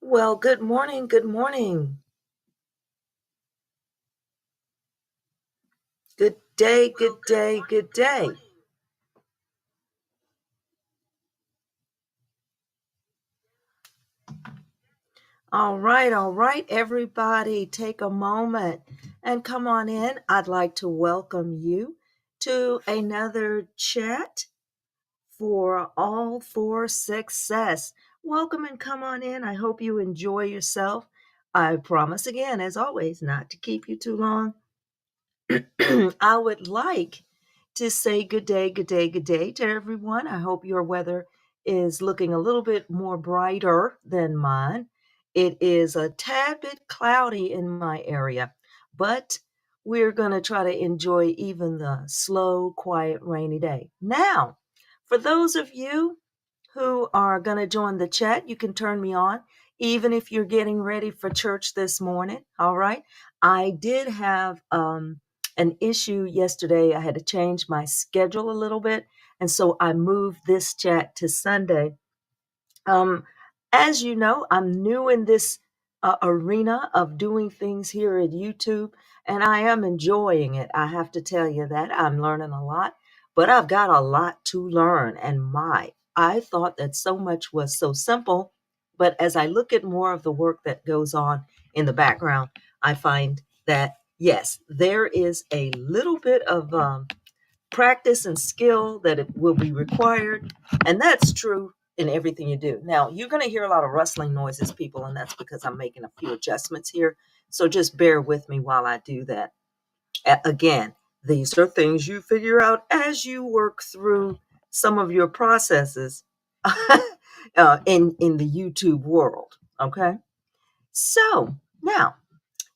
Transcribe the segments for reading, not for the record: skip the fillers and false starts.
Well, good morning. Good morning. Good day. Good day. Good day. All right, everybody, take a moment and come on in. I'd like to welcome you to another chat for all for success. Welcome and come on in. I hope you enjoy yourself. I promise again, as always, not to keep you too long. I would like to say good day, good day, good day to everyone. I hope your weather is looking a little bit more brighter than mine. It is a tad bit cloudy in my area, but we're going to try to enjoy even the slow, quiet, rainy day. Now, for those of you who are going to join the chat, you can turn me on, even if you're getting ready for church this morning. All right. I did have an issue yesterday. I had to change my schedule a little bit. And so I moved this chat to Sunday. Um, as you know, I'm new in this arena of doing things here at YouTube, and I am enjoying it. I have to tell you that I'm learning a lot, but I've got a lot to learn. And I thought that so much was so simple, but as I look at more of the work that goes on in the background, I find that yes, there is a little bit of practice and skill that it will be required. And that's true in everything you do. Now, you're going to hear a lot of rustling noises, people, and that's because I'm making a few adjustments here. So just bear with me while I do that. Again, these are things you figure out as you work through some of your processes in the YouTube world. Okay. So now,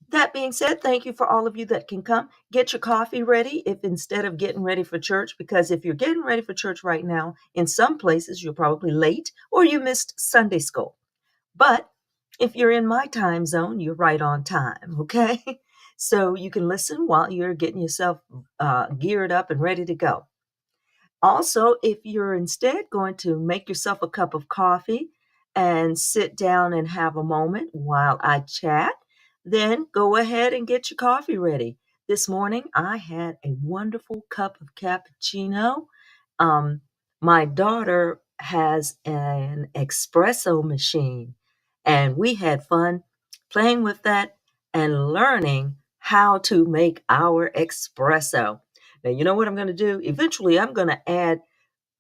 that being said, thank you for all of you that can come. Get your coffee ready if instead of getting ready for church, because if you're getting ready for church right now, in some places you're probably late or you missed Sunday school. But if you're in my time zone, you're right on time, okay? So you can listen while you're getting yourself geared up and ready to go. Also, if you're instead going to make yourself a cup of coffee and sit down and have a moment while I chat, then go ahead and get your coffee ready. This morning, I had a wonderful cup of cappuccino. Um, my daughter has an espresso machine, and we had fun playing with that and learning how to make our espresso. Now, you know what I'm going to do? Eventually, I'm going to add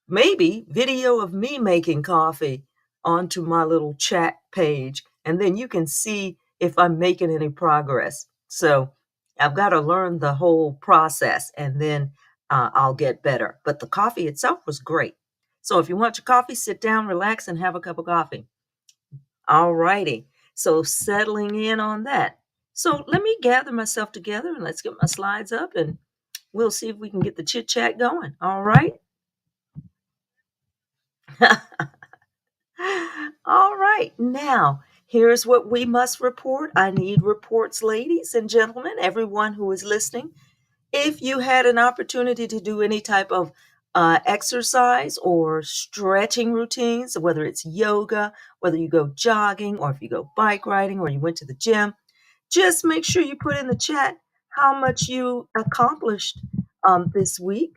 maybe video of me making coffee onto my little chat page, and then you can see if I'm making any progress. So I've got to learn the whole process, and then I'll get better. But the coffee itself was great. So if you want your coffee, sit down, relax, and have a cup of coffee. All righty. So settling in on that. So let me gather myself together and let's get my slides up and we'll see if we can get the chit chat going. All right. All right. Now, here's what we must report. I need reports, ladies and gentlemen, everyone who is listening. If you had an opportunity to do any type of exercise or stretching routines, whether it's yoga, whether you go jogging, or if you go bike riding, or you went to the gym, just make sure you put in the chat how much you accomplished this week.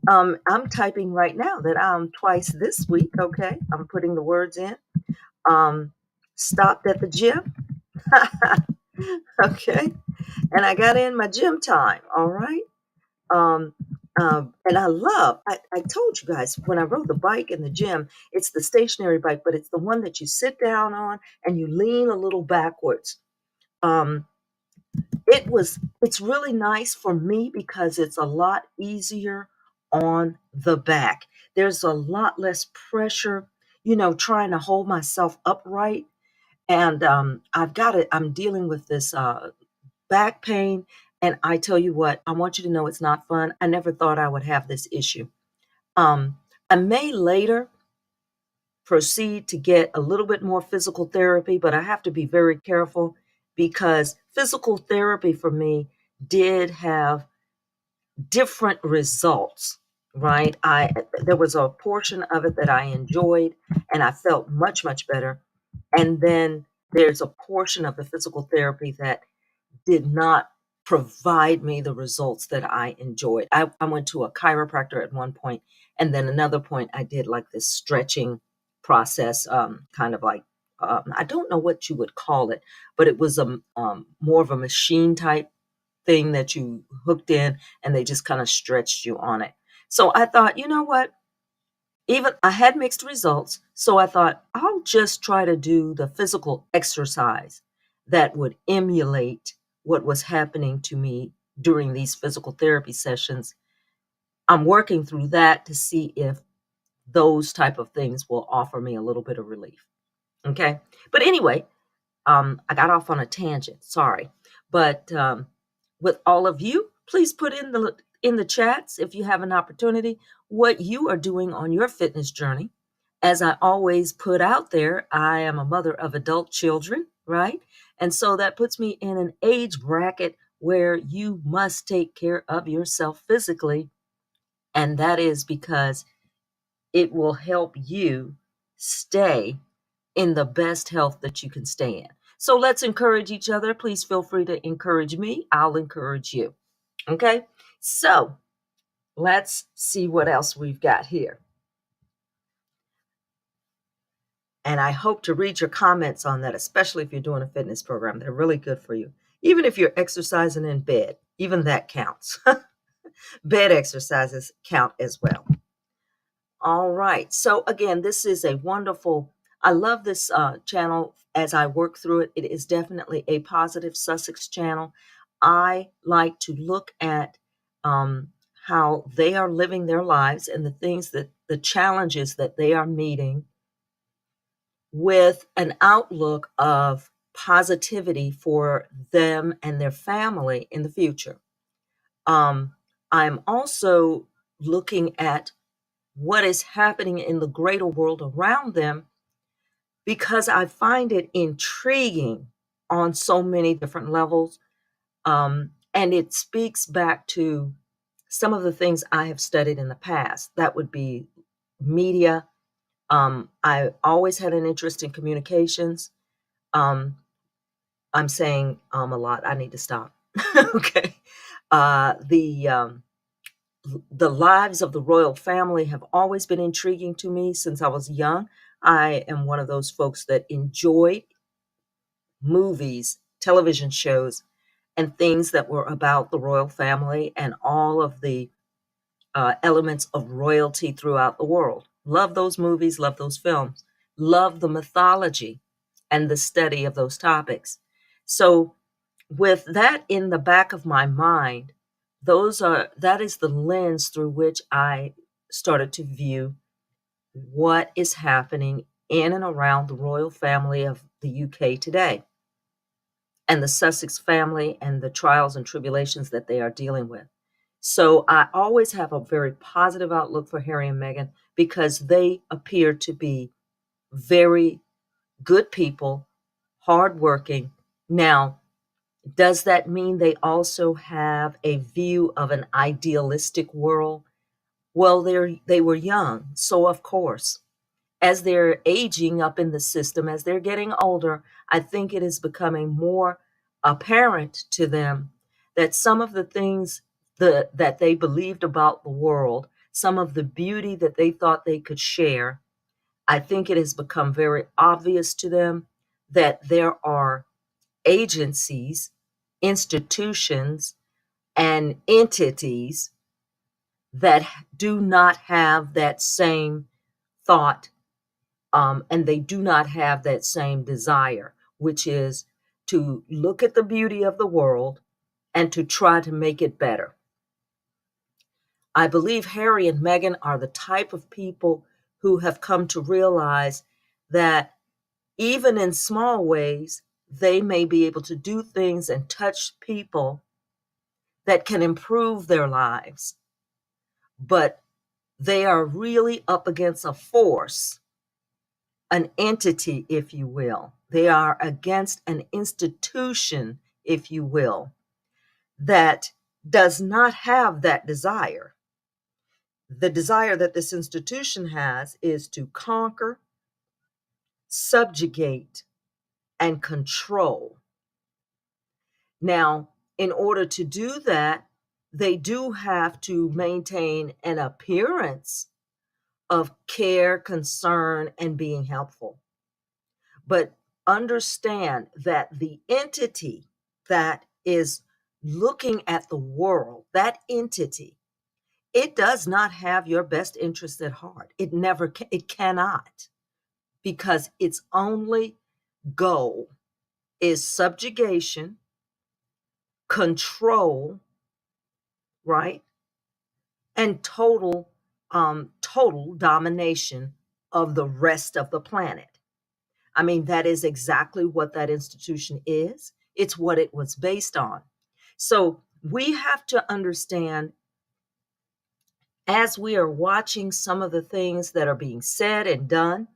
I'm typing right now that I'm twice this week. Okay, I'm putting the words in. Um, Stopped at the gym. Okay, and I got in my gym time. All right. Um, and I told you guys when I rode the bike in the gym, it's the stationary bike, but it's the one that you sit down on and you lean a little backwards. Um, it's really nice for me because it's a lot easier on the back. There's a lot less pressure, trying to hold myself upright. And I'm dealing with this back pain. And I tell you what, I want you to know it's not fun. I never thought I would have this issue. Um, I may later proceed to get a little bit more physical therapy, but I have to be very careful because physical therapy for me did have different results, right? I There was a portion of it that I enjoyed and I felt much better. And then there's a portion of the physical therapy that did not provide me the results that I enjoyed. I went to a chiropractor at one point, and then another point I did like this stretching process, kind of like I don't know what you would call it, but it was a more of a machine type thing that you hooked in, and they just kind of stretched you on it. So I thought, you know what? Even I had mixed results, so I thought I'll just try to do the physical exercise that would emulate what was happening to me during these physical therapy sessions. I'm working through that to see if those type of things will offer me a little bit of relief. Okay. But anyway, I got off on a tangent, sorry. But with all of you, please put in the chats if you have an opportunity what you are doing on your fitness journey. As I always put out there, I am a mother of adult children, right? And so that puts me in an age bracket where you must take care of yourself physically. And that is because it will help you stay in the best health that you can stay in. So let's encourage each other. Please feel free to encourage me. I'll encourage you. Okay. So let's see what else we've got here. And I hope to read your comments on that, especially if you're doing a fitness program. They're really good for you. Even if you're exercising in bed, even that counts. Bed exercises count as well. All right. So again, this is a wonderful, I love this channel as I work through it. It is definitely a positive Sussex channel. I like to look at how they are living their lives and the things that the challenges that they are meeting with an outlook of positivity for them and their family in the future. I'm also looking at what is happening in the greater world around them because I find it intriguing on so many different levels. And it speaks back to some of the things I have studied in the past. That would be media. I always had an interest in communications. Um, I'm saying a lot. I need to stop. Okay. Uh, the um, the lives of the royal family have always been intriguing to me since I was young. I am one of those folks that enjoyed movies, television shows, and things that were about the royal family and all of the elements of royalty throughout the world. Love those movies, love those films, love the mythology and the study of those topics. So, with that in the back of my mind, that is the lens through which I started to view what is happening in and around the royal family of the UK today and the Sussex family and the trials and tribulations that they are dealing with. So I always have a very positive outlook for Harry and Meghan because they appear to be very good people, hardworking. Now, does that mean they also have a view of an idealistic world? Well, they were young, so of course, as they're aging up in the system, as they're getting older, I think it is becoming more apparent to them that some of the things that they believed about the world, some of the beauty that they thought they could share, I think it has become very obvious to them that there are agencies, institutions, and entities that do not have that same thought, and they do not have that same desire, which is to look at the beauty of the world and to try to make it better. I believe Harry and Meghan are the type of people who have come to realize that even in small ways, they may be able to do things and touch people that can improve their lives. But they are really up against a force, an entity, if you will. They are against an institution, if you will, that does not have that desire. The desire that this institution has is to conquer, subjugate, and control. Now, in order to do that, they do have to maintain an appearance of care, concern, and being helpful. But understand that the entity that is looking at the world, that entity, it does not have your best interest at heart. It cannot, because its only goal is subjugation, control, right? And total domination of the rest of the planet. I mean, that is exactly what that institution is. It's what it was based on. So we have to understand, as we are watching some of the things that are being said and done,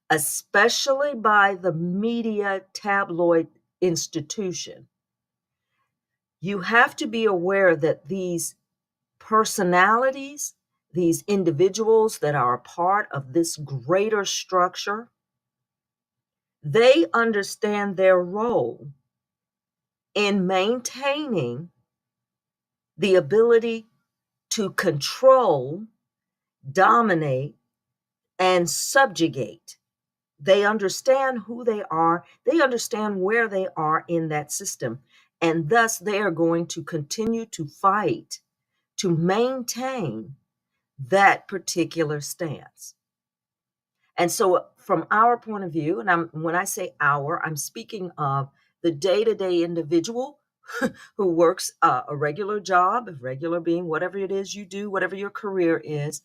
especially by the media tabloid institution, you have to be aware that these personalities, these individuals that are a part of this greater structure, they understand their role in maintaining the ability to control, dominate, and subjugate. They understand who they are, they understand where they are in that system, and thus they are going to continue to fight to maintain that particular stance. And so, from our point of view, and when I say our, I'm speaking of the day to day individual who works a regular job, a regular being, whatever it is you do, whatever your career is,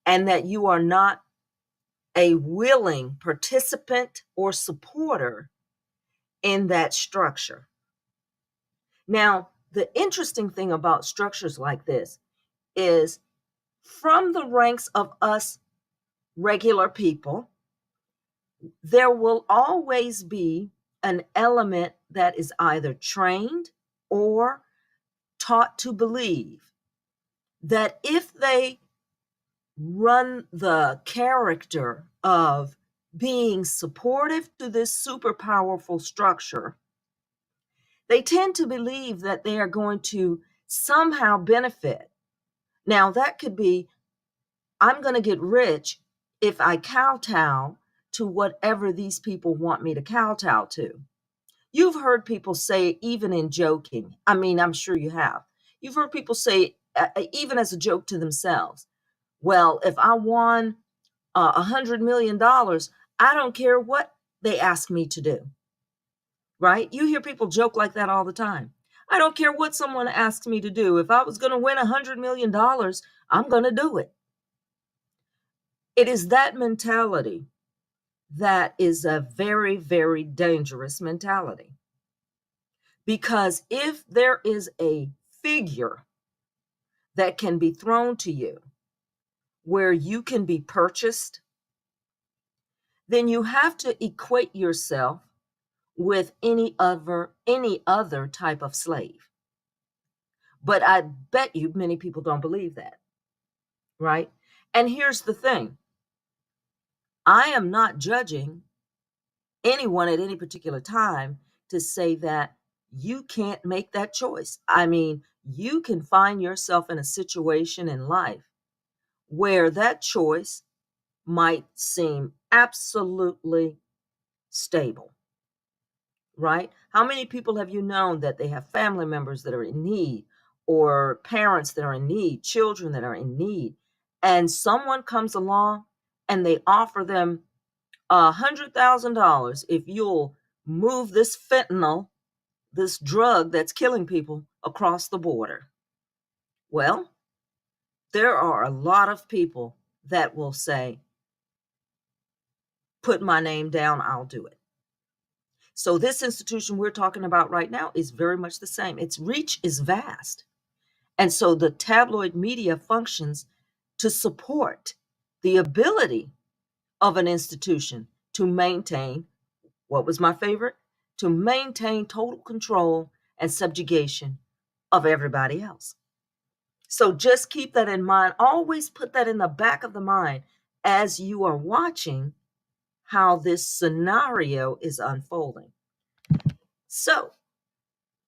and that you are not a willing participant or supporter in that structure. Now, the interesting thing about structures like this is, from the ranks of us regular people, there will always be an element that is either trained or taught to believe that if they run the character of being supportive to this super powerful structure, they tend to believe that they are going to somehow benefit. Now, that could be, I'm going to get rich if I kowtow to whatever these people want me to kowtow to. You've heard people say, even in joking, I mean, I'm sure you have. You've heard people say, even as a joke to themselves, well, if I won $100 million, I don't care what they ask me to do, right? You hear people joke like that all the time. I don't care what someone asks me to do. If I was going to win $100 million, I'm going to do it. It is that mentality that is a very, very dangerous mentality. Because if there is a figure that can be thrown to you where you can be purchased, then you have to equate yourself with any other type of slave. But I bet you many people don't believe that, right? And here's the thing. I am not judging anyone at any particular time to say that you can't make that choice. I mean, you can find yourself in a situation in life where that choice might seem absolutely stable, right? How many people have you known that they have family members that are in need, or parents that are in need, children that are in need, and someone comes along and they offer them $100,000 if you'll move this fentanyl, this drug that's killing people, across the border? Well, there are a lot of people that will say, put my name down, I'll do it. So this institution we're talking about right now is very much the same. Its reach is vast. And so the tabloid media functions to support the ability of an institution to maintain, what was my favorite? To maintain total control and subjugation of everybody else. So just keep that in mind. Always put that in the back of the mind as you are watching how this scenario is unfolding. So,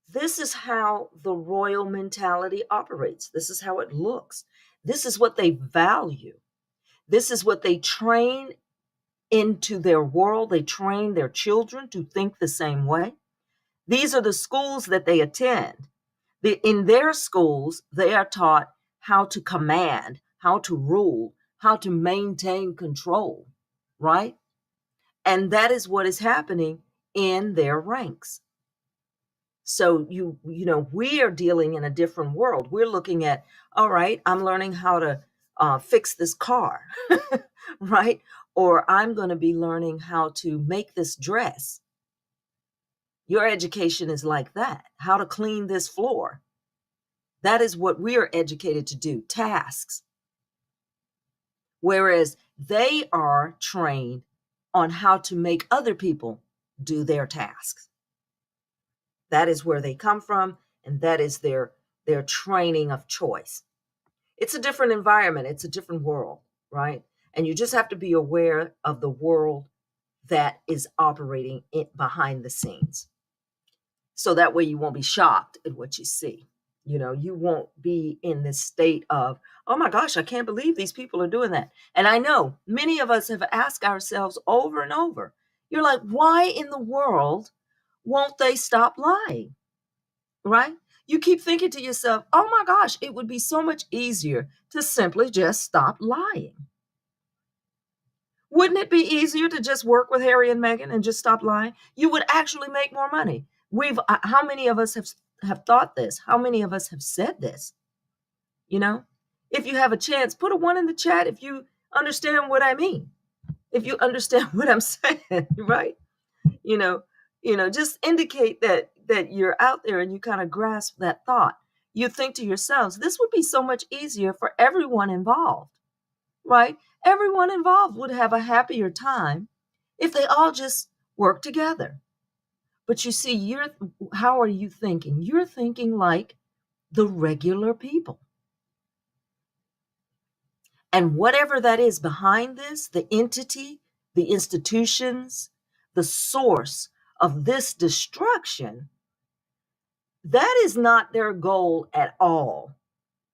this is how the royal mentality operates. This is how it looks. This is what they value. This is what they train into their world. They train their children to think the same way. These are the schools that they attend. In their schools, they are taught how to command, how to rule, how to maintain control, right? And that is what is happening in their ranks. So we are dealing in a different world. We're looking at, all right, I'm learning how to fix this car, right? Or I'm going to be learning how to make this dress. Your education is like that. How to clean this floor. That is what we are educated to do, tasks. Whereas they are trained on how to make other people do their tasks. That is where they come from, and that is their training of choice. It's a different environment. It's a different world, right? And you just have to be aware of the world that is operating behind the scenes. So that way you won't be shocked at what you see. You won't be in this state of, oh my gosh, I can't believe these people are doing that. And I know many of us have asked ourselves over and over, you're like, why in the world won't they stop lying? Right? You keep thinking to yourself, oh my gosh, it would be so much easier to simply just stop lying. Wouldn't it be easier to just work with Harry and Meghan and just stop lying? You would actually make more money. How many of us have thought this? How many of us have said this? If you have a chance, put a 1 in the chat if you understand what I mean. If you understand what I'm saying, right? Just indicate that you're out there and you kind of grasp that thought. You think to yourselves, this would be so much easier for everyone involved, right? Everyone involved would have a happier time if they all just work together. But you see, how are you thinking? You're thinking like the regular people. And whatever that is behind this, the entity, the institutions, the source of this destruction, that is not their goal at all,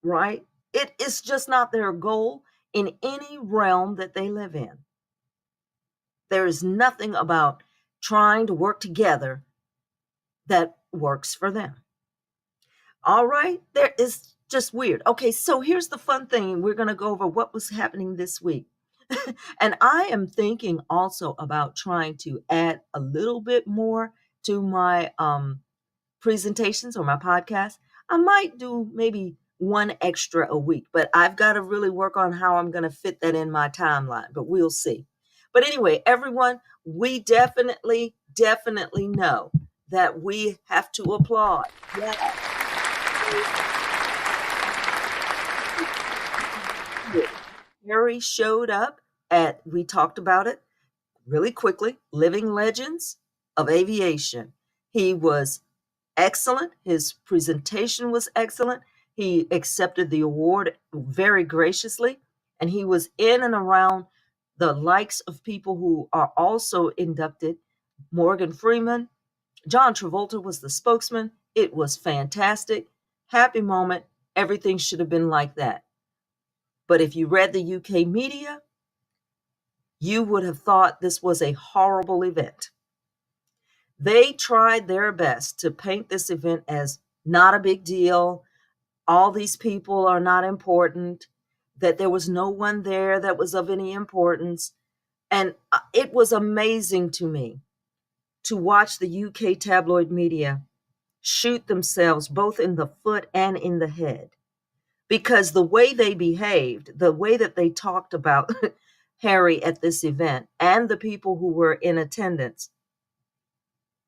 right? It is just not their goal in any realm that they live in. There is nothing about trying to work together that works for them. All right, there is just weird. Okay, so here's the fun thing. We're going to go over what was happening this week. And I am thinking also about trying to add a little bit more to my presentations or my podcast. I might do maybe one extra a week, but I've got to really work on how I'm going to fit that in my timeline, but we'll see. But anyway, everyone, we definitely know that we have to applaud. Yeah. Harry showed up we talked about it really quickly, Living Legends of Aviation. He was excellent. His presentation was excellent. He accepted the award very graciously, and he was in and around the likes of people who are also inducted. Morgan Freeman, John Travolta was the spokesman. It was fantastic. Happy moment. Everything should have been like that. But if you read the UK media, you would have thought this was a horrible event. They tried their best to paint this event as not a big deal. All these people are not important, that there was no one there that was of any importance. And it was amazing to me to watch the UK tabloid media shoot themselves both in the foot and in the head. Because the way they behaved, the way that they talked about Harry at this event and the people who were in attendance,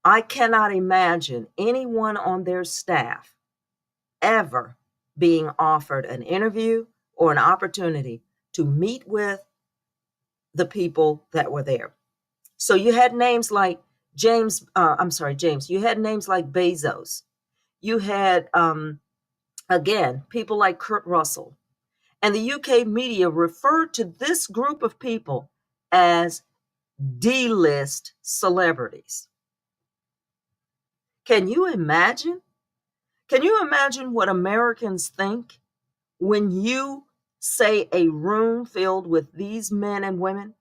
I cannot imagine anyone on their staff ever being offered an interview or an opportunity to meet with the people that were there. So you had names like James, you had names like Bezos. You had, again, people like Kurt Russell. And the UK media referred to this group of people as D-list celebrities. Can you imagine? Can you imagine what Americans think when you say a room filled with these men and women?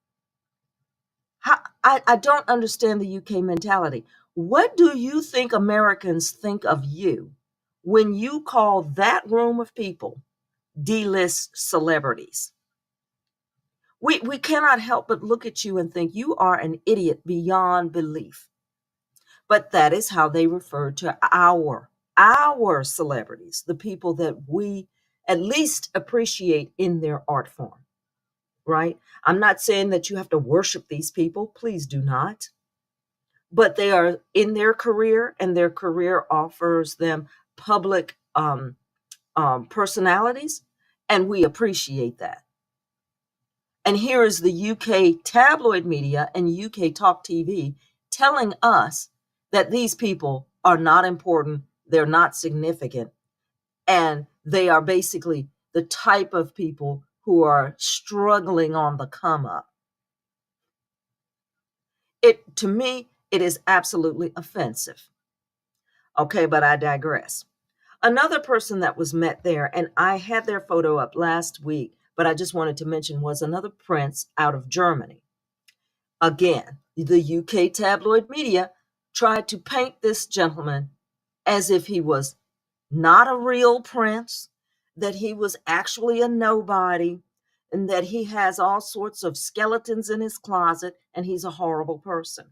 I don't understand the UK mentality. What do you think Americans think of you when you call that room of people D-list celebrities? We cannot help but look at you and think you are an idiot beyond belief. But that is how they refer to our celebrities, the people that we at least appreciate in their art form, right? I'm not saying that you have to worship these people. Please do not. But they are in their career, and their career offers them public personalities, and we appreciate that. And here is the UK tabloid media and UK talk TV telling us that these people are not important, they're not significant, and they are basically the type of people who are struggling on the come up. To me, it is absolutely offensive. Okay, but I digress. Another person that was met there, and I had their photo up last week, but I just wanted to mention, was another prince out of Germany. Again, the UK tabloid media tried to paint this gentleman as if he was not a real prince, that he was actually a nobody, and that he has all sorts of skeletons in his closet and he's a horrible person.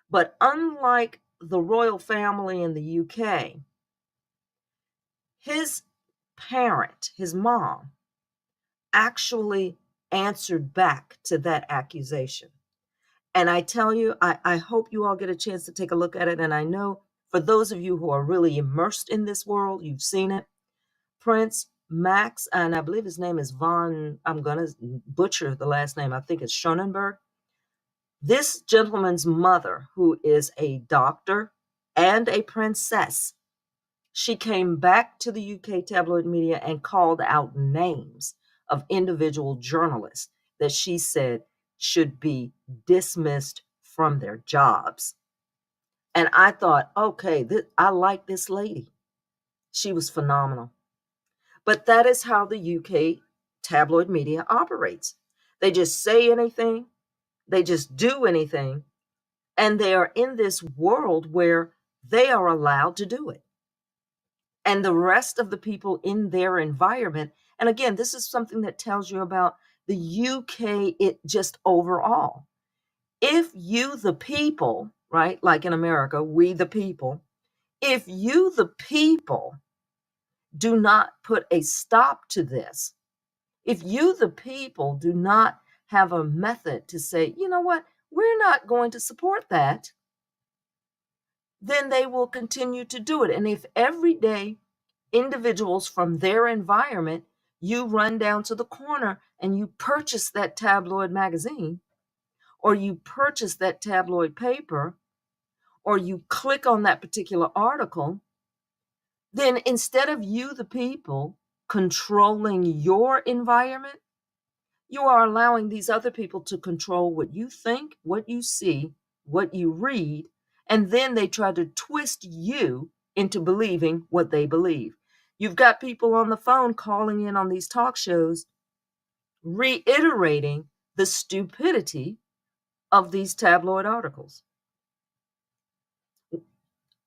But unlike the royal family in the UK, his parent, his mom, actually answered back to that accusation. And I tell you, I hope you all get a chance to take a look at it. And I know for those of you who are really immersed in this world, you've seen it. Prince Max, and I believe his name is I'm going to butcher the last name. I think it's Schonenberg. This gentleman's mother, who is a doctor and a princess, she came back to the UK tabloid media and called out names of individual journalists that she said should be dismissed from their jobs. And I thought, okay, I like this lady. She was phenomenal. But that is how the UK tabloid media operates. They just say anything, they just do anything, and they are in this world where they are allowed to do it. And the rest of the people in their environment, and again, this is something that tells you about the UK, it just overall. If you, the people, right, like in America, we the people, if you, the people, do not put a stop to this, if you, the people, do not have a method to say, you know what, we're not going to support that, then they will continue to do it. And if every day individuals from their environment, you run down to the corner and you purchase that tabloid magazine, or you purchase that tabloid paper, or you click on that particular article, then instead of you, the people, controlling your environment, you are allowing these other people to control what you think, what you see, what you read, and then they try to twist you into believing what they believe. You've got people on the phone calling in on these talk shows, reiterating the stupidity of these tabloid articles.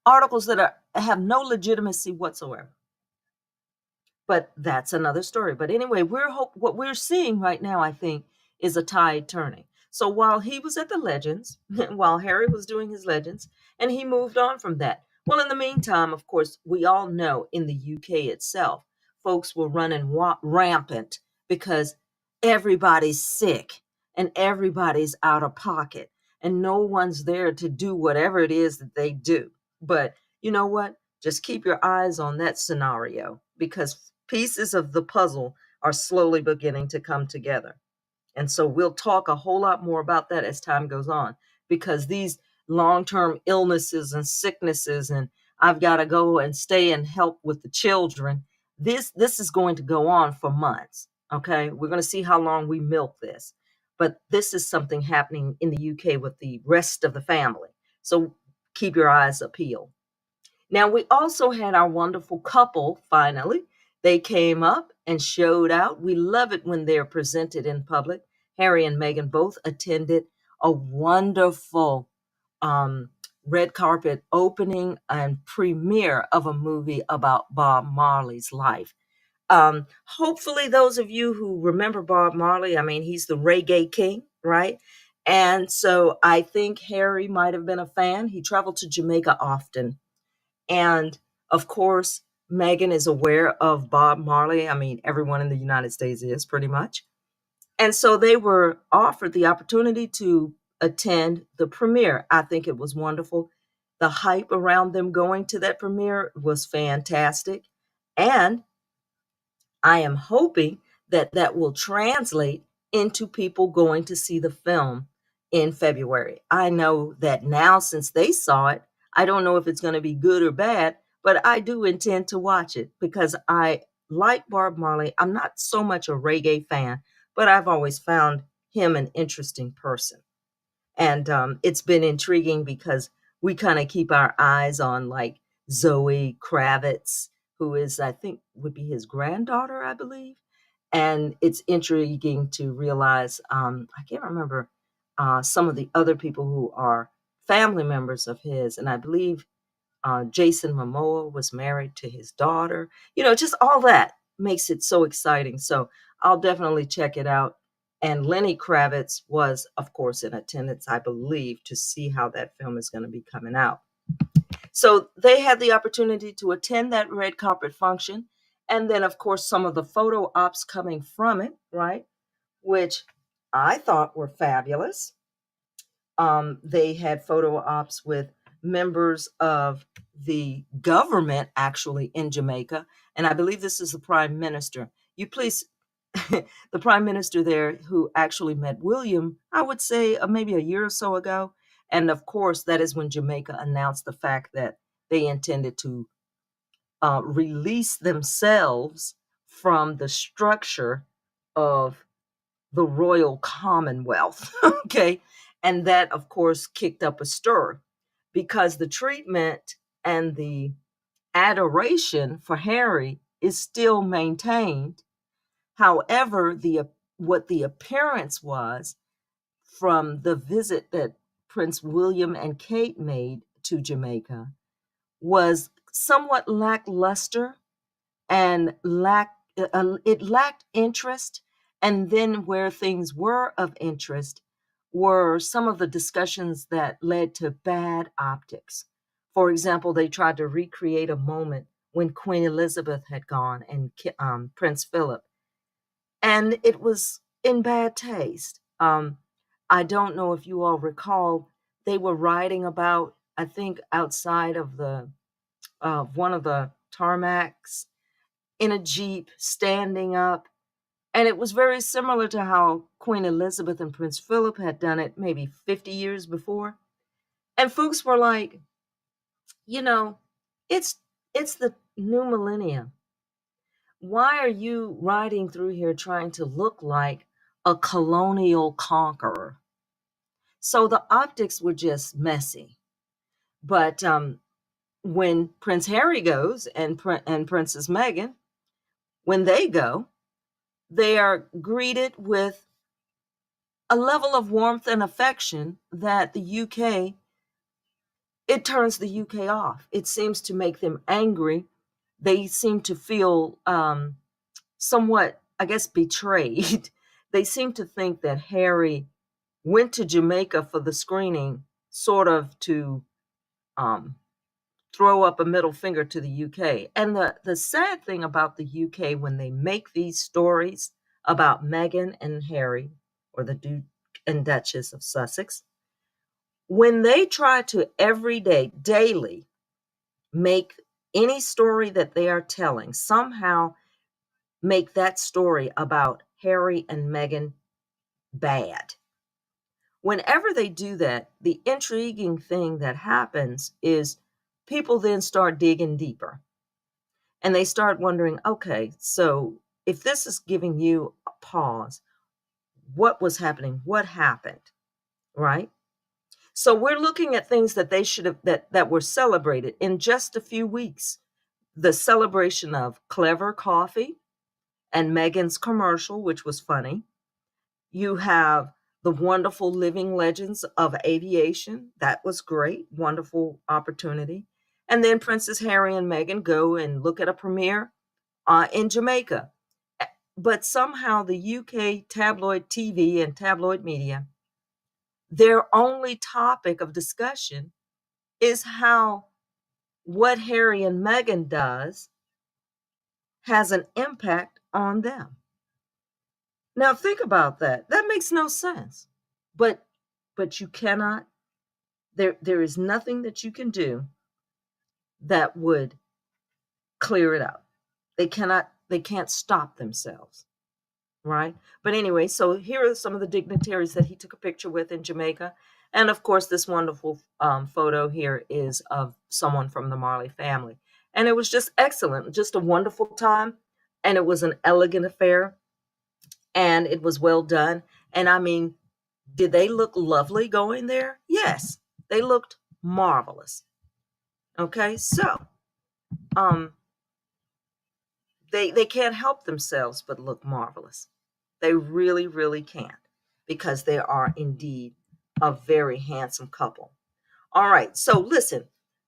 Articles that have no legitimacy whatsoever. But that's another story. But anyway, what we're seeing right now, I think, is a tide turning. So while he was at the Legends, while Harry was doing his Legends, and he moved on from that. Well, in the meantime, of course, we all know in the UK itself, folks were running rampant because everybody's sick and everybody's out of pocket and no one's there to do whatever it is that they do. But you know what? Just keep your eyes on that scenario because pieces of the puzzle are slowly beginning to come together. And so we'll talk a whole lot more about that as time goes on, because these long-term illnesses and sicknesses, and I've got to go and stay and help with the children. This is going to go on for months. Okay. We're going to see how long we milk this. but this is something happening in the UK with the rest of the family. So keep your eyes peeled. Now, we also had our wonderful couple finally. They came up and showed out. We love it when they're presented in public. Harry and Meghan both attended a wonderful um, red carpet opening and premiere of a movie about Bob Marley's life. Hopefully, those of you who remember Bob Marley, I mean, he's the reggae king, right? And so I think Harry might have been a fan. He traveled to Jamaica often. And of course, Meghan is aware of Bob Marley. I mean, everyone in the United States is pretty much. And so they were offered the opportunity to attend the premiere. I think it was wonderful. The hype around them going to that premiere was fantastic. And I am hoping that that will translate into people going to see the film in February. I know that now, since they saw it, I don't know if it's going to be good or bad, but I do intend to watch it because I like Bob Marley. I'm not so much a reggae fan, but I've always found him an interesting person. And it's been intriguing because we kind of keep our eyes on like Zoe Kravitz, who is, I think, would be his granddaughter, I believe. And it's intriguing to realize, I can't remember some of the other people who are family members of his. And I believe Jason Momoa was married to his daughter. You know, just all that makes it so exciting. So I'll definitely check it out. And Lenny Kravitz was, of course, in attendance, I believe, to see how that film is going to be coming out. So they had the opportunity to attend that red carpet function. And then, of course, some of the photo ops coming from it, right? Which I thought were fabulous. They had photo ops with members of the government actually in Jamaica. And I believe this is the prime minister. You please, the prime minister there who actually met William, I would say maybe a year or so ago. And of course, that is when Jamaica announced the fact that they intended to release themselves from the structure of the Royal Commonwealth. Okay. And that, of course, kicked up a stir because the treatment and the adoration for Harry is still maintained. However, what the appearance was from the visit that Prince William and Kate made to Jamaica was somewhat lackluster and it lacked interest. And then where things were of interest were some of the discussions that led to bad optics. For example, they tried to recreate a moment when Queen Elizabeth had gone and Prince Philip, and it was in bad taste. I don't know if you all recall, they were riding about, I think, outside of the one of the tarmacs in a Jeep, standing up. And it was very similar to how Queen Elizabeth and Prince Philip had done it maybe 50 years before. And folks were like, you know, it's it's the new millennium. Why are you riding through here trying to look like a colonial conqueror? So the optics were just messy. But when Prince Harry goes and Princess Meghan, when they go, they are greeted with a level of warmth and affection that the UK, it turns the UK off. It seems to make them angry. They seem to feel somewhat, I guess, betrayed. They seem to think that Harry went to Jamaica for the screening, sort of to um, throw up a middle finger to the UK. And the sad thing about the UK, when they make these stories about Meghan and Harry, or the Duke and Duchess of Sussex, when they try to every day, daily, make any story that they are telling, somehow make that story about Harry and Meghan bad. Whenever they do that, the intriguing thing that happens is people then start digging deeper and they start wondering, okay, so if this is giving you a pause, what was happening, what happened, right? So we're looking at things that they should have that were celebrated in just a few weeks. The celebration of Clever Coffee and Megan's commercial, which was funny. You have the wonderful living legends of aviation. That was great, wonderful opportunity. And then Princess Harry and Meghan go and look at a premiere in Jamaica. But somehow the UK tabloid TV and tabloid media, their only topic of discussion is how what Harry and Meghan does has an impact on them. Now think about that. That makes no sense. But you cannot there is nothing that you can do that would clear it up. They can't stop themselves, right? But anyway, so here are some of the dignitaries that he took a picture with in Jamaica. And of course, this wonderful photo here is of someone from the Marley family. And it was just excellent, just a wonderful time. And it was an elegant affair and it was well done. And I mean, did they look lovely going there? Yes, they looked marvelous. Okay, so um, they can't help themselves but look marvelous. They really, really can't because they are indeed a very handsome couple. All right, so listen,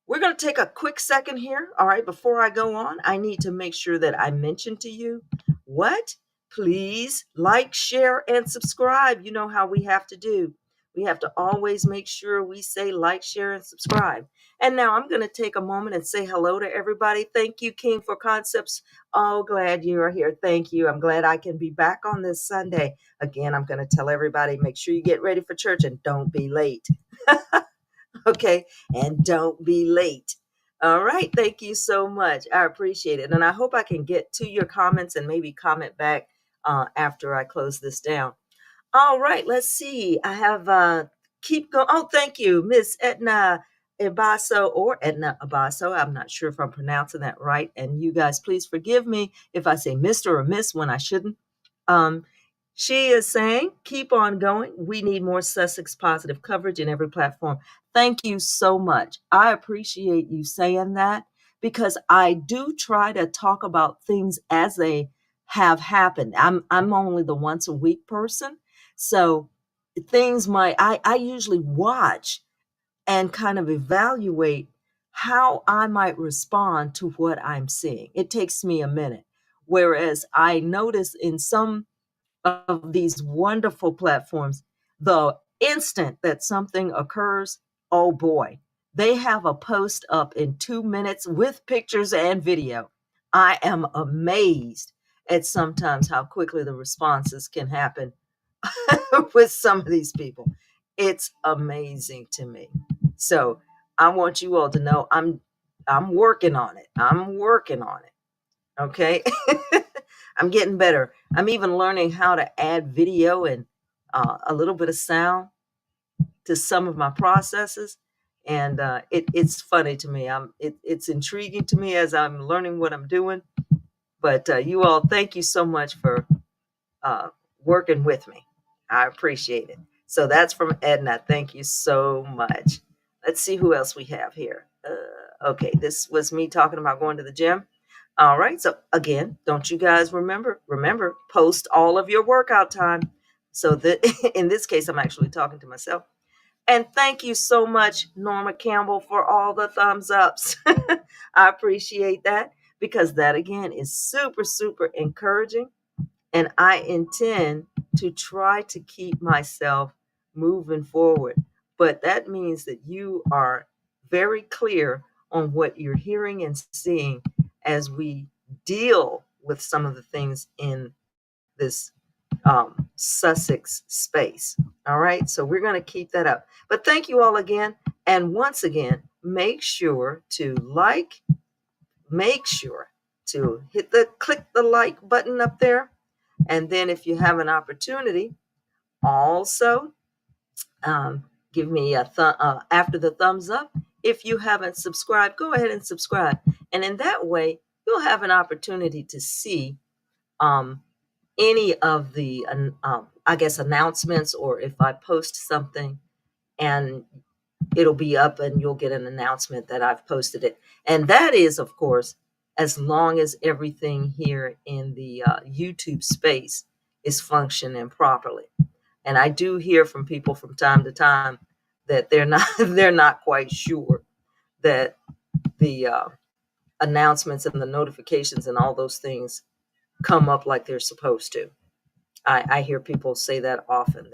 we're going to take a quick second here. All right, before I go on, I need to make sure that I mention to you what? Please like, share, and subscribe. You know how we have to do. We have to always make sure we say like, share, and subscribe. And now I'm going to take a moment and say hello to everybody. Thank you, King, for Concepts. Oh, glad you are here. Thank you. I'm glad I can be back on this Sunday. Again, I'm going to tell everybody, make sure you get ready for church and don't be late. Okay, and don't be late. All right, thank you so much. I appreciate it. And I hope I can get to your comments and maybe comment back after I close this down. All right, let's see. I have keep going. Oh, thank you, Miss Edna Ibaso or Edna Abaso. I'm not sure if I'm pronouncing that right. And you guys, please forgive me if I say Mr. or Miss when I shouldn't. Um, she is saying, keep on going. We need more Sussex positive coverage in every platform. Thank you so much. I appreciate you saying that because I do try to talk about things as they have happened. I'm only the once a week person. So things might I usually watch and kind of evaluate how I might respond to what I'm seeing. It takes me a minute. Whereas I notice in some of these wonderful platforms, the instant that something occurs, oh boy, they have a post up in 2 minutes with pictures and video. I am amazed at sometimes how quickly the responses can happen with some of these people. It's amazing to me. So I want you all to know I'm working on it. I'm working on it. Okay. I'm getting better. I'm even learning how to add video and a little bit of sound to some of my processes. And it's funny to me. It's intriguing to me as I'm learning what I'm doing. But you all, thank you so much for uh, working with me. I appreciate it. So that's from Edna. Thank you so much. Let's see who else we have here. Okay, this was me talking about going to the gym. All right. So again, don't you guys remember, post all of your workout time. So that in this case, I'm actually talking to myself. And thank you so much, Norma Campbell, for all the thumbs ups. I appreciate that because that again is super, super encouraging. And I intend to try to keep myself moving forward. But that means that you are very clear on what you're hearing and seeing as we deal with some of the things in this Sussex space. All right. So we're going to keep that up. But thank you all again. And once again, make sure to make sure to click the like button up there. And then if you have an opportunity, also give me a after the thumbs up. If you haven't subscribed, go ahead and subscribe. And in that way, you'll have an opportunity to see um, any of the, I guess, announcements, or if I post something and it'll be up and you'll get an announcement that I've posted it. And that is, of course, as long as everything here in the YouTube space is functioning properly. And I do hear from people from time to time that they're not they're not quite sure that the announcements and the notifications and all those things come up like they're supposed to. I hear people say that often,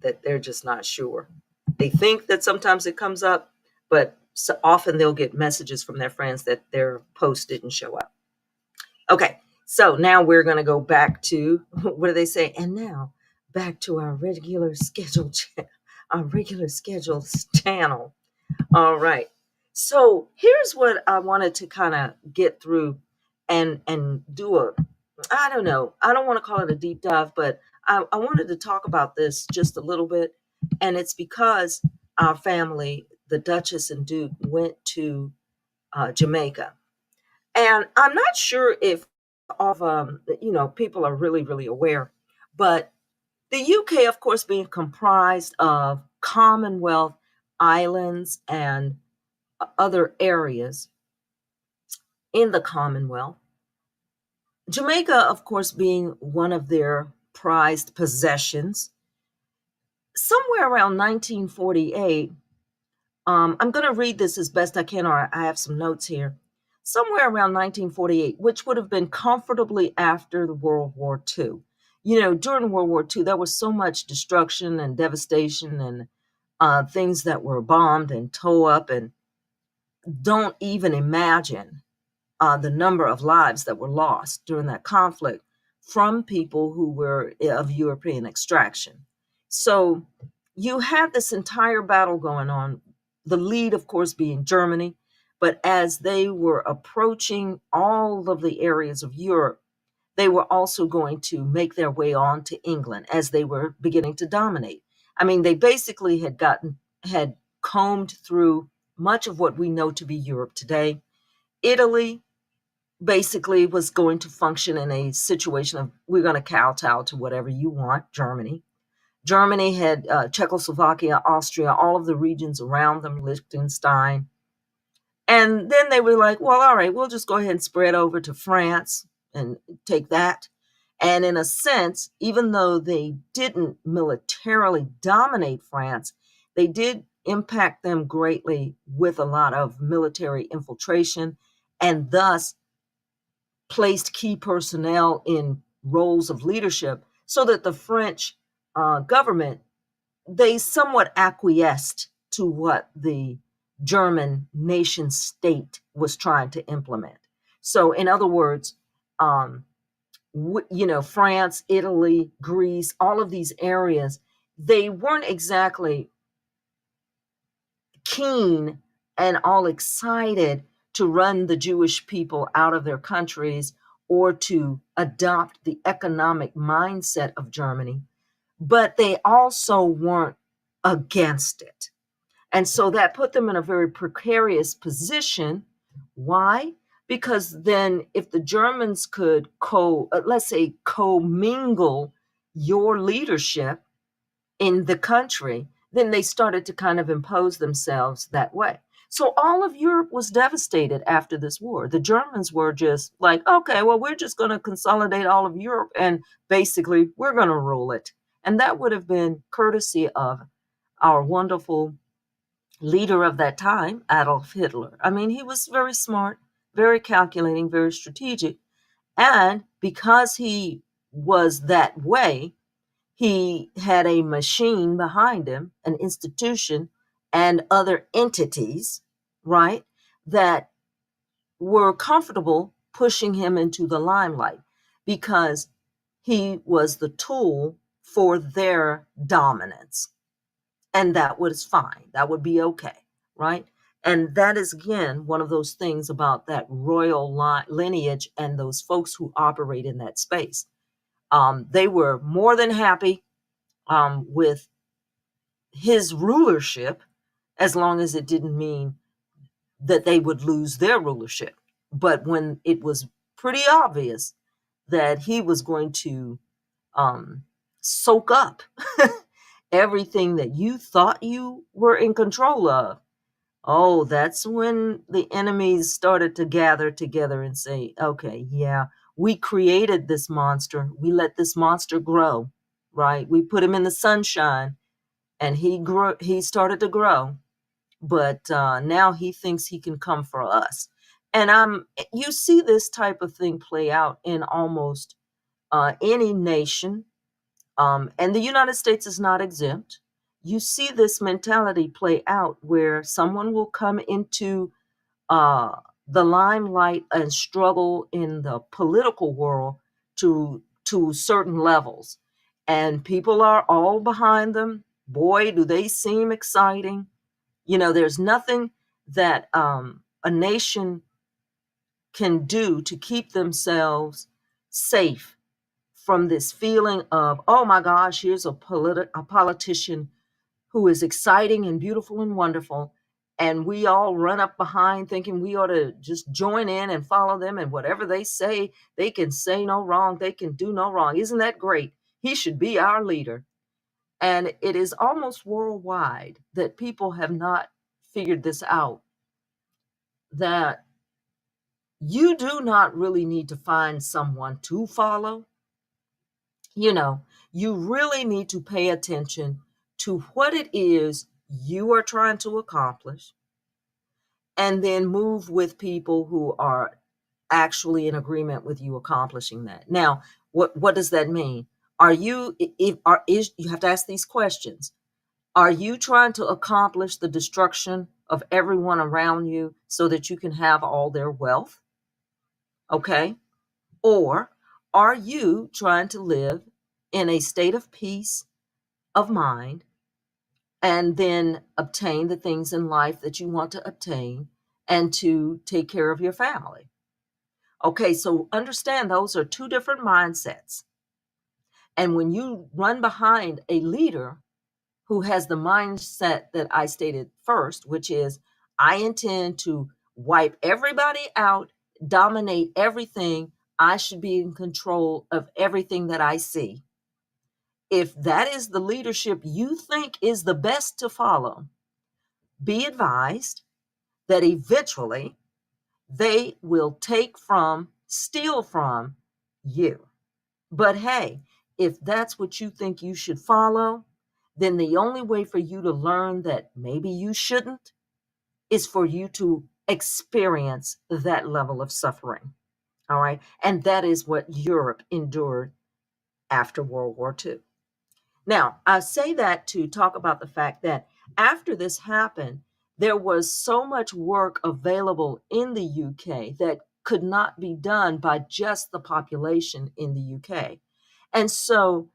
that they're just not sure. They think that sometimes it comes up, but so often they'll get messages from their friends that their post didn't show up. Okay, so now we're going to go back to what do they say? And now back to our regular scheduled our regular scheduled channel. All right. So here's what I wanted to kind of get through and do a, I don't know, I don't want to call it a deep dive, but I wanted to talk about this just a little bit. And it's because our family, the Duchess and Duke, went to Jamaica. And I'm not sure if all of people are really aware, but the UK, of course, being comprised of Commonwealth islands and other areas in the Commonwealth. Jamaica, of course, being one of their prized possessions. Somewhere around 1948, I'm going to read this as best I can, or I have some notes here. Somewhere around 1948, which would have been comfortably after the World War II. You know, during World War II, there was so much destruction and devastation and things that were bombed and tore up, and don't even imagine the number of lives that were lost during that conflict from people who were of European extraction. So you had this entire battle going on, the lead, of course, being Germany. But as they were approaching all of the areas of Europe, they were also going to make their way on to England as they were beginning to dominate. I mean, they basically had combed through much of what we know to be Europe today. Italy basically was going to function in a situation of, we're going to kowtow to whatever you want. Germany had Czechoslovakia, Austria, all of the regions around them, Liechtenstein. And then they were like, well, all right, we'll just go ahead and spread over to France and take that. And in a sense, even though they didn't militarily dominate France, they did impact them greatly with a lot of military infiltration, and thus placed key personnel in roles of leadership, so that the French government, they somewhat acquiesced to what the German nation state was trying to implement. So, in other words, France, Italy, Greece, all of these areas, they weren't exactly keen and all excited to run the Jewish people out of their countries or to adopt the economic mindset of Germany, but they also weren't against it. And so that put them in a very precarious position. Why? Because then if the Germans could let's say commingle your leadership in the country, then they started to kind of impose themselves that way. So all of Europe was devastated after this war. The Germans were just like, okay, well, we're just going to consolidate all of Europe and basically we're going to rule it. And that would have been courtesy of our wonderful leader of that time, Adolf Hitler. I mean, he was very smart, very calculating, very strategic. And because he was that way, he had a machine behind him, an institution, and other entities, right, that were comfortable pushing him into the limelight because he was the tool for their dominance. And that was fine. That would be okay, right? And that is, again, one of those things about that royal lineage and those folks who operate in that space. They were more than happy with his rulership, as long as it didn't mean that they would lose their rulership. But when it was pretty obvious that he was going to um, soak up everything that you thought you were in control of. Oh, that's when the enemies started to gather together and say, okay, yeah, we created this monster. We let this monster grow, right? We put him in the sunshine and he started to grow. But now he thinks he can come for us. And you see this type of thing play out in almost any nation, and the United States is not exempt. You see this mentality play out where someone will come into uh, the limelight and struggle in the political world to certain levels, and people are all behind them. Boy, do they seem exciting. There's nothing that a nation can do to keep themselves safe from this feeling of, oh my gosh, here's a politician who is exciting and beautiful and wonderful. And we all run up behind thinking we ought to just join in and follow them. And whatever they say, they can say no wrong. They can do no wrong. Isn't that great? He should be our leader. And it is almost worldwide that people have not figured this out, that you do not really need to find someone to follow. You know, you really need to pay attention to what it is you are trying to accomplish, and then move with people who are actually in agreement with you accomplishing that. Now, what does that mean? Are you if are is you have to ask these questions. Are you trying to accomplish the destruction of everyone around you so that you can have all their wealth? Okay? Or are you trying to live in a state of peace of mind and then obtain the things in life that you want to obtain and to take care of your family? Okay, so understand those are two different mindsets. And when you run behind a leader who has the mindset that I stated first, which is, I intend to wipe everybody out, dominate everything, I should be in control of everything that I see. If that is the leadership you think is the best to follow, be advised that eventually they will steal from you. But hey, if that's what you think you should follow, then the only way for you to learn that maybe you shouldn't is for you to experience that level of suffering. All right. And that is what Europe endured after World War II. Now, I say that to talk about the fact that after this happened, there was so much work available in the UK that could not be done by just the population in the UK. And so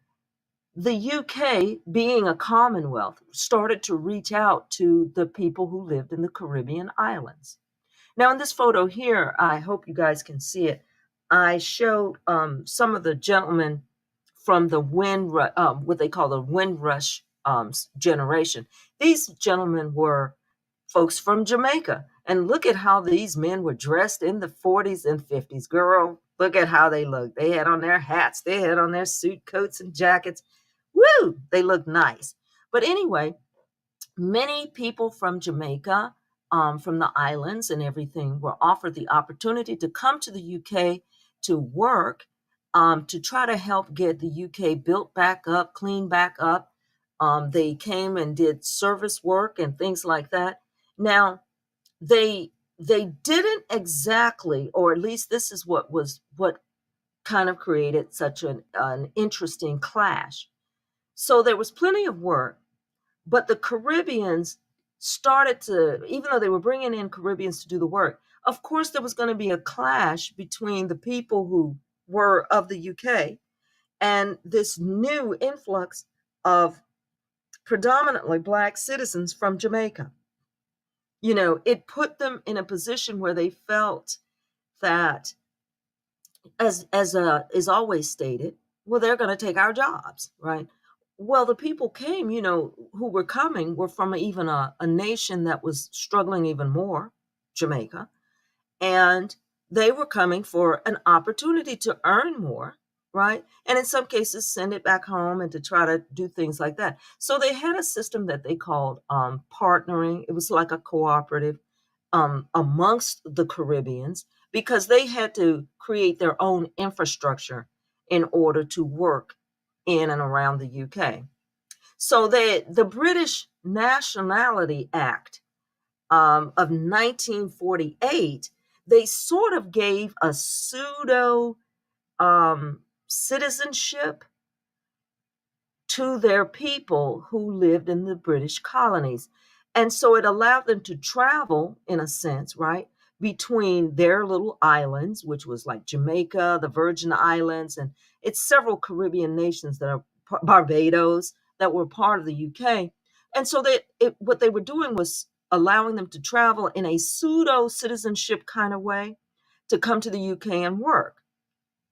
the UK, being a commonwealth, started to reach out to the people who lived in the Caribbean islands. Now, in this photo here, I hope you guys can see it. I showed some of the gentlemen from the what they call the Windrush generation. These gentlemen were folks from Jamaica. And look at how these men were dressed in the 40s and 50s. Girl, look at how they looked. They had on their hats, they had on their suit coats and jackets. Woo! They looked nice. But anyway, many people from Jamaica, from the islands and everything, were offered the opportunity to come to the UK to work, to try to help get the UK built back up, cleaned back up. They came and did service work and things like that. Now, they didn't exactly, or at least this is what kind of created such an interesting clash. So there was plenty of work, but the Caribbeans started to, even though they were bringing in Caribbeans to do the work, of course there was going to be a clash between the people who were of the UK and this new influx of predominantly Black citizens from Jamaica. It put them in a position where they felt that, as is always stated, well, they're going to take our jobs, right? Well, the people came, who were coming were from even a nation that was struggling even more, Jamaica, and they were coming for an opportunity to earn more right? And in some cases, send it back home and to try to do things like that. So they had a system that they called partnering. It was like a cooperative amongst the Caribbeans because they had to create their own infrastructure in order to work in and around the UK. So the British Nationality Act of 1948, they sort of gave a pseudo citizenship to their people who lived in the British colonies. And so it allowed them to travel, in a sense, right, between their little islands, which was like Jamaica, the Virgin Islands, and it's several Caribbean nations that are Barbados that were part of the UK. And so what they were doing was allowing them to travel in a pseudo citizenship kind of way to come to the UK and work.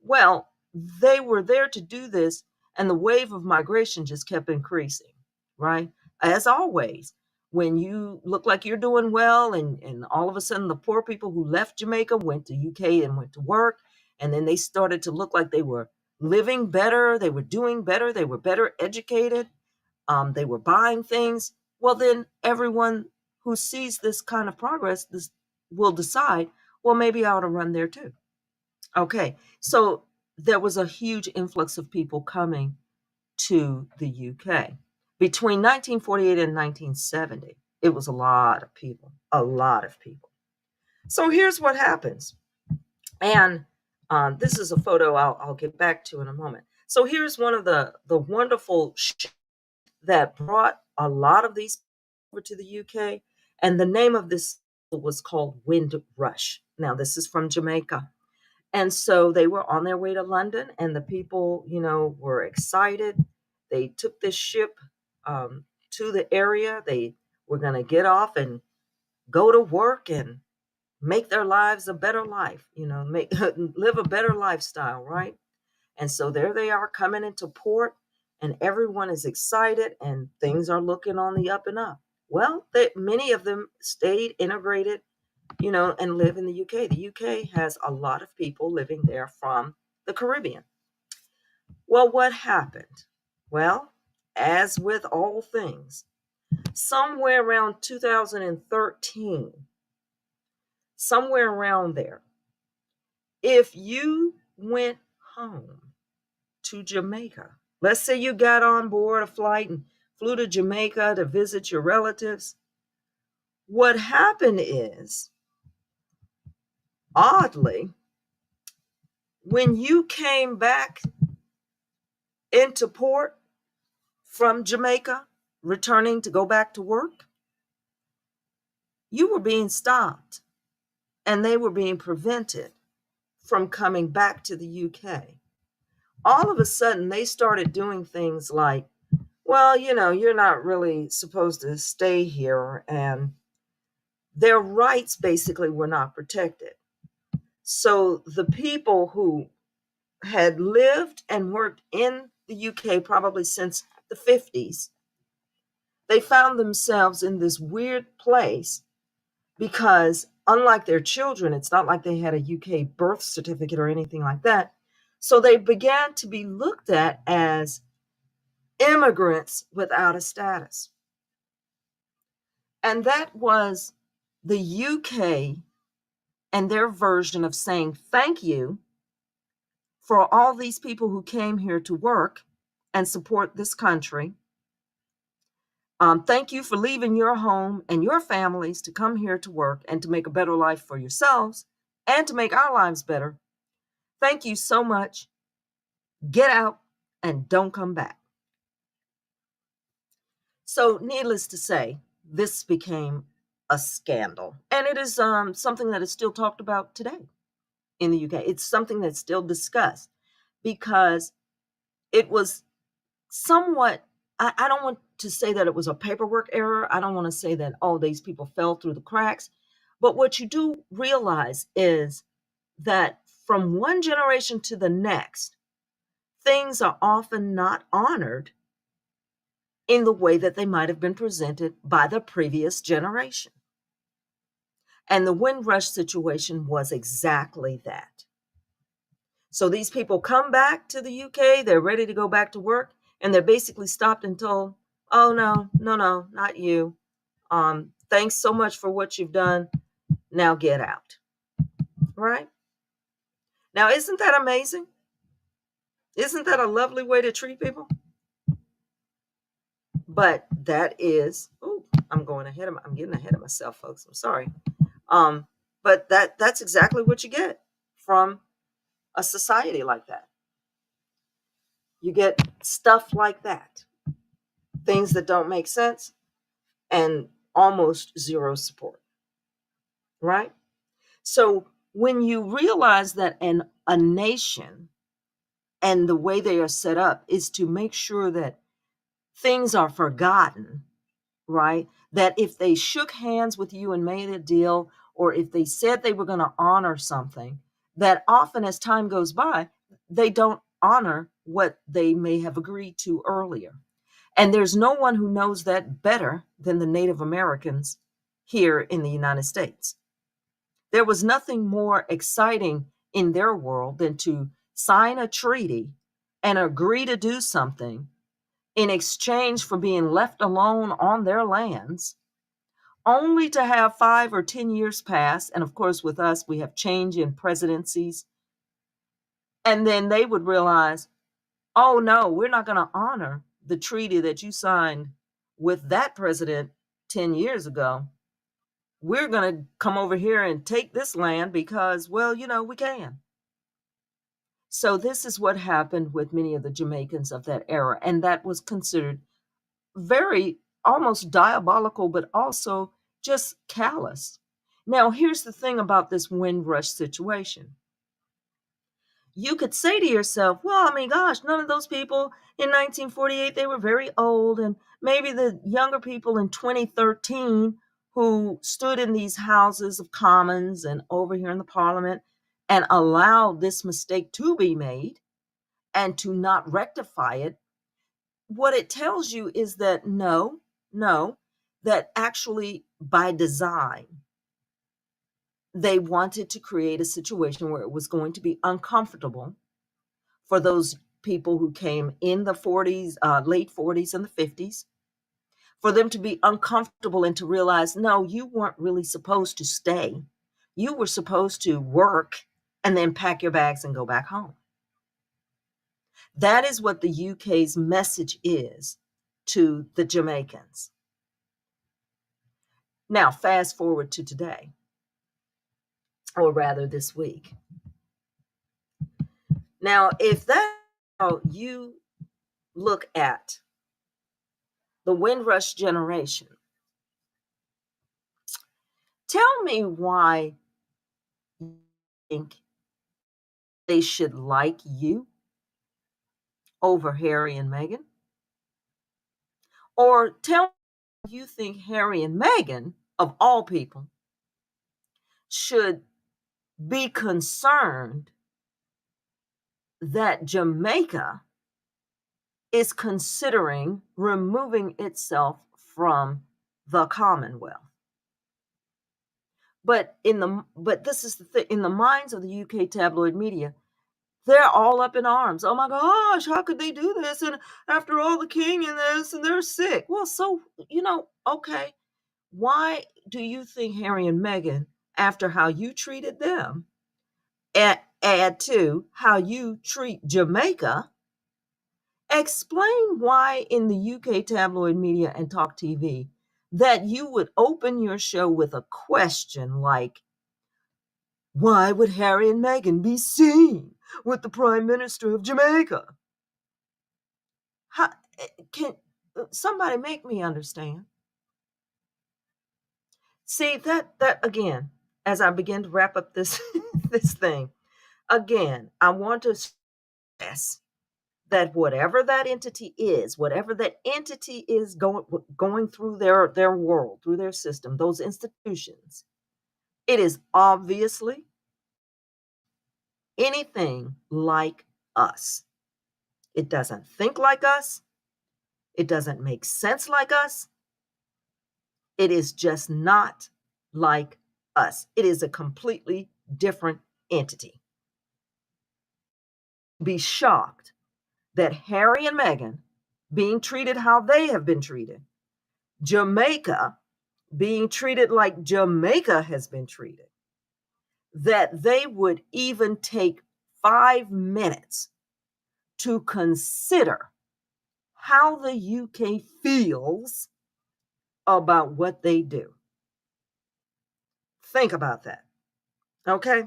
Well, they were there to do this, and the wave of migration just kept increasing, right? As always, when you look like you're doing well, and all of a sudden the poor people who left Jamaica went to UK and went to work, and then they started to look like they were living better, they were doing better, they were better educated, they were buying things. Well, then everyone who sees this kind of progress this will decide, well, maybe I ought to run there too. Okay, so there was a huge influx of people coming to the UK. Between 1948 and 1970, it was a lot of people, a lot of people. So here's what happens. And this is a photo I'll get back to in a moment. So here's one of the wonderful ships that brought a lot of these over to the UK. And the name of this was called Windrush. Now, this is from Jamaica. And so they were on their way to London, and the people, were excited. They took this ship to the area. They were going to get off and go to work and make their lives a better life, make live a better lifestyle, right? And so there they are coming into port, and everyone is excited, and things are looking on the up and up. Well, many of them stayed integrated and live in the UK. The UK has a lot of people living there from the Caribbean. Well, what happened? Well, as with all things, somewhere around 2013, somewhere around there, if you went home to Jamaica, let's say you got on board a flight and flew to Jamaica to visit your relatives, what happened is, oddly, when you came back into port from Jamaica, returning to go back to work, you were being stopped and they were being prevented from coming back to the UK. All of a sudden, they started doing things like, well, you're not really supposed to stay here, and their rights basically were not protected. So the people who had lived and worked in the UK probably since the 50s, they found themselves in this weird place because, unlike their children, it's not like they had a UK birth certificate or anything like that. So they began to be looked at as immigrants without a status. And that was the UK and their version of saying thank you for all these people who came here to work and support this country. Thank you for leaving your home and your families to come here to work and to make a better life for yourselves and to make our lives better. Thank you so much. Get out and don't come back. So, needless to say, this became a scandal. And it is something that is still talked about today in the UK. It's something that's still discussed because it was somewhat, I don't want to say that it was a paperwork error. I don't want to say that, oh, these people fell through the cracks. But what you do realize is that from one generation to the next, things are often not honored in the way that they might have been presented by the previous generation. And the Windrush situation was exactly that. So these people come back to the UK, they're ready to go back to work, and they're basically stopped and told, "Oh no, no, no, not you. Thanks so much for what you've done. Now get out." Right? Now, isn't that amazing? Isn't that a lovely way to treat people? But that is, oh, I'm getting ahead of myself, folks. I'm sorry. But that's exactly what you get from a society like that. You get stuff like that, things that don't make sense, and almost zero support, right? So when you realize that a nation and the way they are set up is to make sure that things are forgotten, right? That if they shook hands with you and made a deal, or if they said they were going to honor something, that often as time goes by, they don't honor what they may have agreed to earlier. And there's no one who knows that better than the Native Americans here in the United States. There was nothing more exciting in their world than to sign a treaty and agree to do something in exchange for being left alone on their lands, only to have 5 or 10 years pass. And of course, with us, we have change in presidencies. And then they would realize, oh no, we're not going to honor the treaty that you signed with that president 10 years ago. We're going to come over here and take this land because, well, we can. So this is what happened with many of the Jamaicans of that era. And that was considered very almost diabolical, but also just callous. Now, here's the thing about this Windrush situation. You could say to yourself, well, I mean, gosh, none of those people in 1948, they were very old. And maybe the younger people in 2013 who stood in these houses of commons and over here in the parliament and allowed this mistake to be made and to not rectify it, what it tells you is that no, that actually by design, they wanted to create a situation where it was going to be uncomfortable for those people who came in the 40s, late 40s and the 50s, for them to be uncomfortable and to realize, no, you weren't really supposed to stay. You were supposed to work and then pack your bags and go back home. That is what the UK's message is to the Jamaicans. Now, fast forward to today, or rather this week. Now, if that's how you look at the Windrush generation, tell me why you think they should like you over Harry and Meghan, or tell me why you think Harry and Meghan, of all people, should be concerned that Jamaica is considering removing itself from the Commonwealth. But this is the thing, in the minds of the UK tabloid media, they're all up in arms. Oh my gosh, how could they do this? And after all, the king and this, and they're sick. Well, so okay. Why do you think Harry and Meghan, after how you treated them, add to how you treat Jamaica? Explain why in the UK tabloid media and talk TV that you would open your show with a question like, why would Harry and Meghan be seen with the Prime Minister of Jamaica? How, can somebody make me understand? See, that again, as I begin to wrap up this this thing, again, I want to stress that whatever that entity is going through their world, through their system, those institutions, it is obviously anything like us. It doesn't think like us. It doesn't make sense like us. It is just not like us. It is a completely different entity. be shocked that Harry and Meghan being treated how they have been treated, Jamaica being treated like Jamaica has been treated, that they would even take 5 minutes to consider how the UK feels about what they do. Think about that. Okay.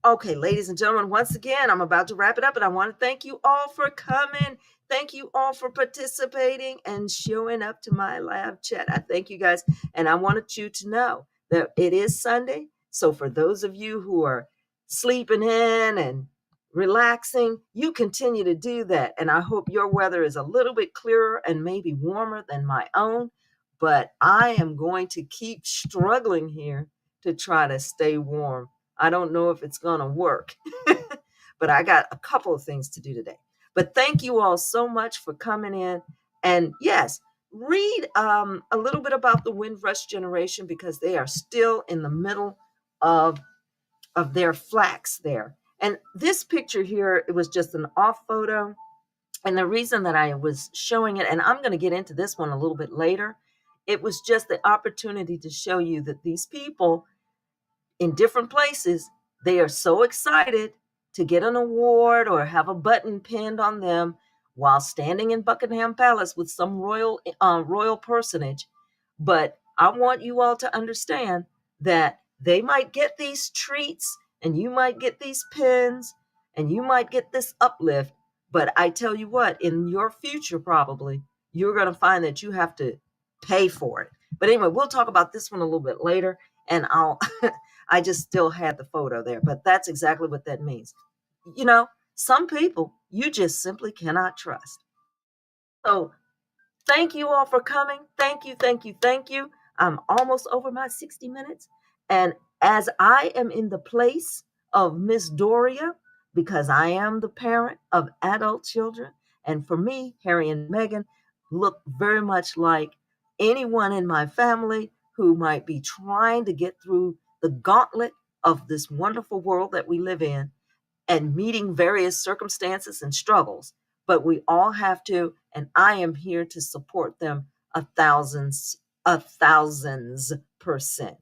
Okay, ladies and gentlemen, once again, I'm about to wrap it up, and I want to thank you all for coming. Thank you all for participating and showing up to my live chat. I thank you guys, and I wanted you to know that it is Sunday. So, for those of you who are sleeping in and relaxing, you continue to do that. And I hope your weather is a little bit clearer and maybe warmer than my own. But I am going to keep struggling here to try to stay warm. I don't know if it's going to work, but I got a couple of things to do today. But thank you all so much for coming in. And yes, read a little bit about the Windrush generation because they are still in the middle of, of their flax there. And this picture here, it was just an off photo. And the reason that I was showing it, and I'm going to get into this one a little bit later, it was just the opportunity to show you that these people in different places, they are so excited to get an award or have a button pinned on them while standing in Buckingham Palace with some royal personage. But I want you all to understand that they might get these treats and you might get these pins and you might get this uplift. But I tell you what, in your future, probably, you're going to find that you have to pay for it. But anyway, we'll talk about this one a little bit later. And I just still had the photo there, but that's exactly what that means. You know, some people you just simply cannot trust. So thank you all for coming. Thank you, thank you, thank you. I'm almost over my 60 minutes. And as I am in the place of Miss Doria, because I am the parent of adult children, and for me, Harry and Meghan look very much like anyone in my family who might be trying to get through the gauntlet of this wonderful world that we live in and meeting various circumstances and struggles, but we all have to, and I am here to support them a thousands percent.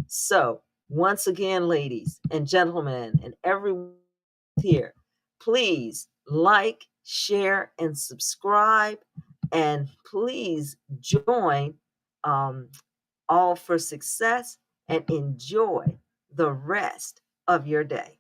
So once again, ladies and gentlemen, and everyone here, please like, share, and subscribe, and please join um, All for Success and enjoy the rest of your day.